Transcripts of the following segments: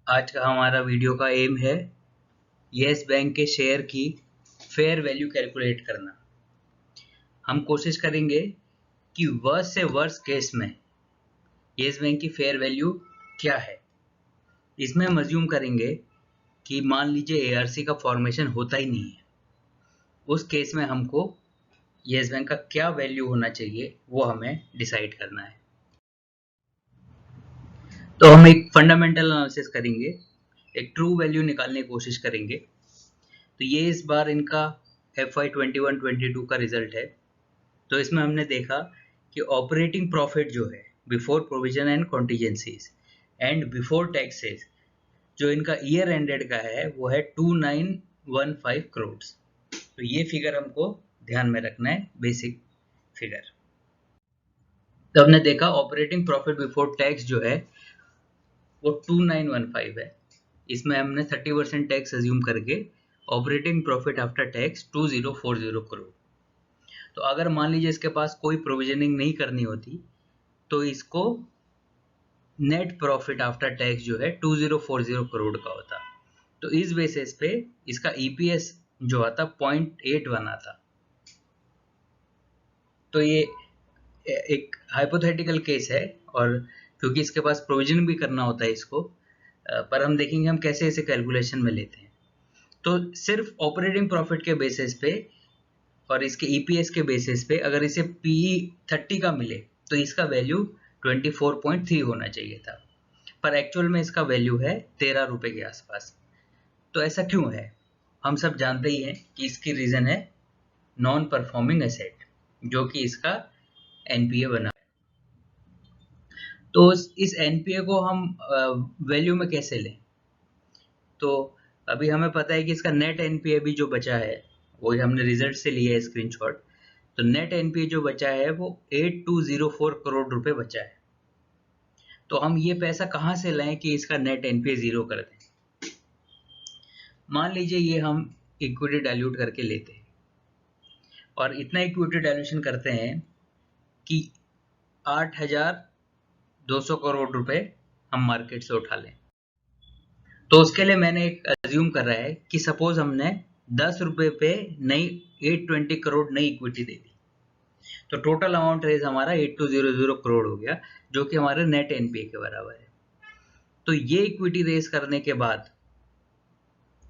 आज का हमारा वीडियो का एम है येस बैंक के शेयर की फेयर वैल्यू कैलकुलेट करना। हम कोशिश करेंगे कि वर्स्ट से वर्स्ट केस में येस बैंक की फेयर वैल्यू क्या है। इसमें हम अज्यूम करेंगे कि मान लीजिए एआरसी का फॉर्मेशन होता ही नहीं है। उस केस में हमको येस बैंक का क्या वैल्यू होना चाहिए वो हमें डिसाइड करना है। तो हम एक फंडामेंटल एनालिसिस करेंगे, एक ट्रू वैल्यू निकालने की कोशिश करेंगे। तो ये इस बार इनका FY 21-22 का रिजल्ट है। तो इसमें हमने देखा कि ऑपरेटिंग प्रॉफिट जो है before provision and contingencies and before taxes जो इनका ईयर एंडेड का है वो है 2915 करोड़। तो ये फिगर हमको ध्यान में रखना है, बेसिक फिगर। तो हमने देखा ऑपरेटिंग प्रॉफिट बिफोर टैक्स जो है वो 2915 है। इसमें हमने 30% टैक्स अज्यूम करके operating profit after tax 2040 crore. तो अगर मान लीजिए इसके पास कोई प्रोविजनिंग नहीं करनी होती तो इसको नेट प्रॉफिट आफ्टर टैक्स जो है 2040 करोड़ का होता। तो इस बेसिस पे इसका ईपीएस जो आता 0.81 आता। तो ये एक हाइपोथेटिकल केस है और क्योंकि इसके पास प्रोविजन भी करना होता है इसको, पर हम देखेंगे हम कैसे इसे कैलकुलेशन में लेते हैं। तो सिर्फ ऑपरेटिंग प्रॉफिट के बेसिस पे और इसके ईपीएस के बेसिस पे अगर इसे पीई 30 का मिले तो इसका वैल्यू 24.3 होना चाहिए था, पर एक्चुअल में इसका वैल्यू है 13 रुपए के आसपास। तो ऐसा क्यों है? हम सब जानते ही हैं कि इसकी रीजन है नॉन परफॉर्मिंग एसेट जो कि इसका एनपीए बना है। तो इस एनपीए को हम वैल्यू में कैसे लें? तो अभी हमें पता है कि इसका नेट एनपीए भी जो बचा है वो हमने रिजल्ट से लिया है स्क्रीनशॉट। तो नेट एनपीए जो बचा है वो 8204 करोड़ रुपए बचा है। तो हम ये पैसा कहाँ से लाएं कि इसका नेट एनपीए जीरो कर दें? मान लीजिए ये हम इक्विटी डाइल्यूट करके लेते हैं और इतना इक्विटी डाइल्यूशन करते हैं कि 8200 करोड़ रुपए हम मार्केट से उठा लें। तो उसके लिए मैंने एक अज्यूम कर रहा है कि सपोज हमने 10 रुपए पे नई 820 करोड़ नई इक्विटी दे दी, तो टोटल अमाउंट रेज हमारा 8200 करोड़ हो गया जो कि हमारे नेट एनपीए के बराबर है। तो ये इक्विटी रेज करने के बाद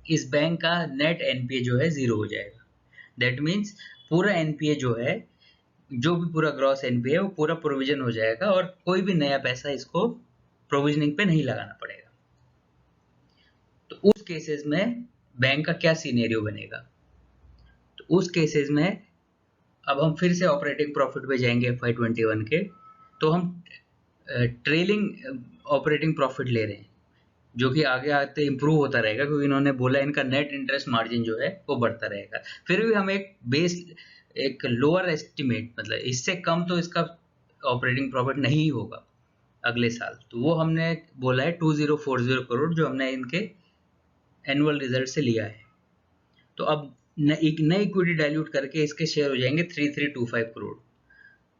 इस बैंक का नेट एनपीए जो है जीरो हो जाएगा। दैट मीन्स पूरा एनपीए जो है, जो भी पूरा ग्रॉस एनपीए है वो पूरा प्रोविजन हो जाएगा और कोई भी नया पैसा इसको प्रोविजनिंग पे नहीं लगाना पड़ेगा। तो उस केसेस में बैंक का क्या सिनेरियो बनेगा? तो उस केसेस में अब हम फिर से ऑपरेटिंग प्रॉफिट पे जाएंगे FY 21 के। तो हम ट्रेलिंग ऑपरेटिंग प्रॉफिट ले रहे हैं जो कि आगे आते इंप्रूव होता रहेगा क्योंकि इन्होंने बोला इनका नेट इंटरेस्ट मार्जिन जो है वो बढ़ता रहेगा। फिर भी हम एक लोअर एस्टिमेट, मतलब इससे कम तो इसका ऑपरेटिंग प्रॉफिट नहीं होगा अगले साल। तो वो हमने बोला है 2040 करोड़ जो हमने इनके एनुअल रिजल्ट से लिया है। तो अब एक नई इक्विटी डाइल्यूट करके इसके शेयर हो जाएंगे 3325 करोड़।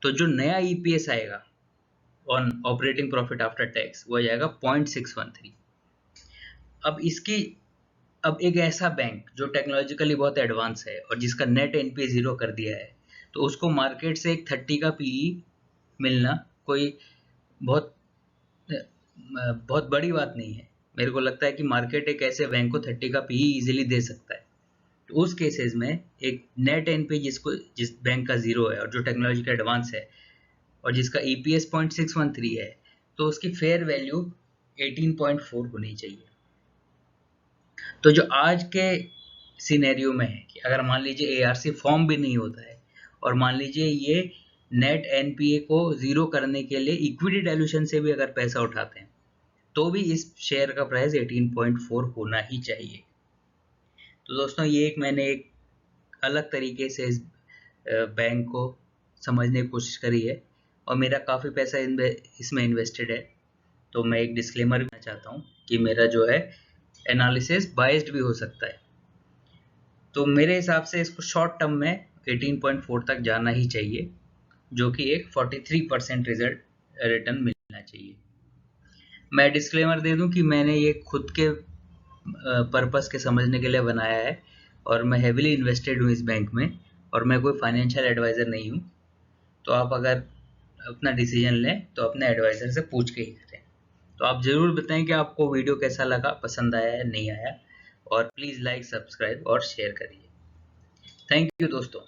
तो जो नया ईपीएस आएगा on operating profit after tax वो आ जाएगा 0.613। अब एक ऐसा बैंक जो टेक्नोलॉजिकली बहुत एडवांस है और जिसका नेट एनपीए जीरो कर दिया है, तो उसको मार्केट से एक 30 का पीई मिलना कोई बहुत बहुत बड़ी बात नहीं है। मेरे को लगता है कि मार्केट एक ऐसे बैंक को 30 का पीई इजीली दे सकता है। तो उस केसेस में एक नेट एनपीए जिस बैंक का जीरो है और जो टेक्नोलॉजी का एडवांस है और जिसका ईपीएस 0.613 है, तो उसकी फेयर वैल्यू 18.4 होनी चाहिए। तो जो आज के सिनेरियो में है कि अगर मान लीजिए एआरसी फॉर्म भी नहीं होता है और मान लीजिए ये नेट एनपीए को जीरो करने के लिए इक्विटी डाइल्यूशन से भी अगर पैसा उठाते हैं तो भी इस शेयर का प्राइस 18.4 होना ही चाहिए। तो दोस्तों ये मैंने एक अलग तरीके से इस बैंक को समझने की कोशिश करी है और मेरा काफ़ी पैसा इसमें इन्वेस्टेड है। तो मैं एक डिस्क्लेमर भी चाहता हूँ कि मेरा जो है एनालिसिस बाइस्ड भी हो सकता है। तो मेरे हिसाब से इसको शॉर्ट टर्म में 18.4 तक जाना ही चाहिए जो कि एक 43% रिजल्ट रिटर्न मिलना चाहिए। मैं डिस्क्लेमर दे दूं कि मैंने ये खुद के पर्पस के समझने के लिए बनाया है और मैं हेविली इन्वेस्टेड हूँ इस बैंक में और मैं कोई फाइनेंशियल एडवाइज़र नहीं हूँ। तो आप अगर अपना डिसीजन लें तो अपने एडवाइज़र से पूछ के ही करें। तो आप ज़रूर बताएं कि आपको वीडियो कैसा लगा, पसंद आया या नहीं आया, और प्लीज़ लाइक, सब्सक्राइब और शेयर करिए। थैंक यू दोस्तों।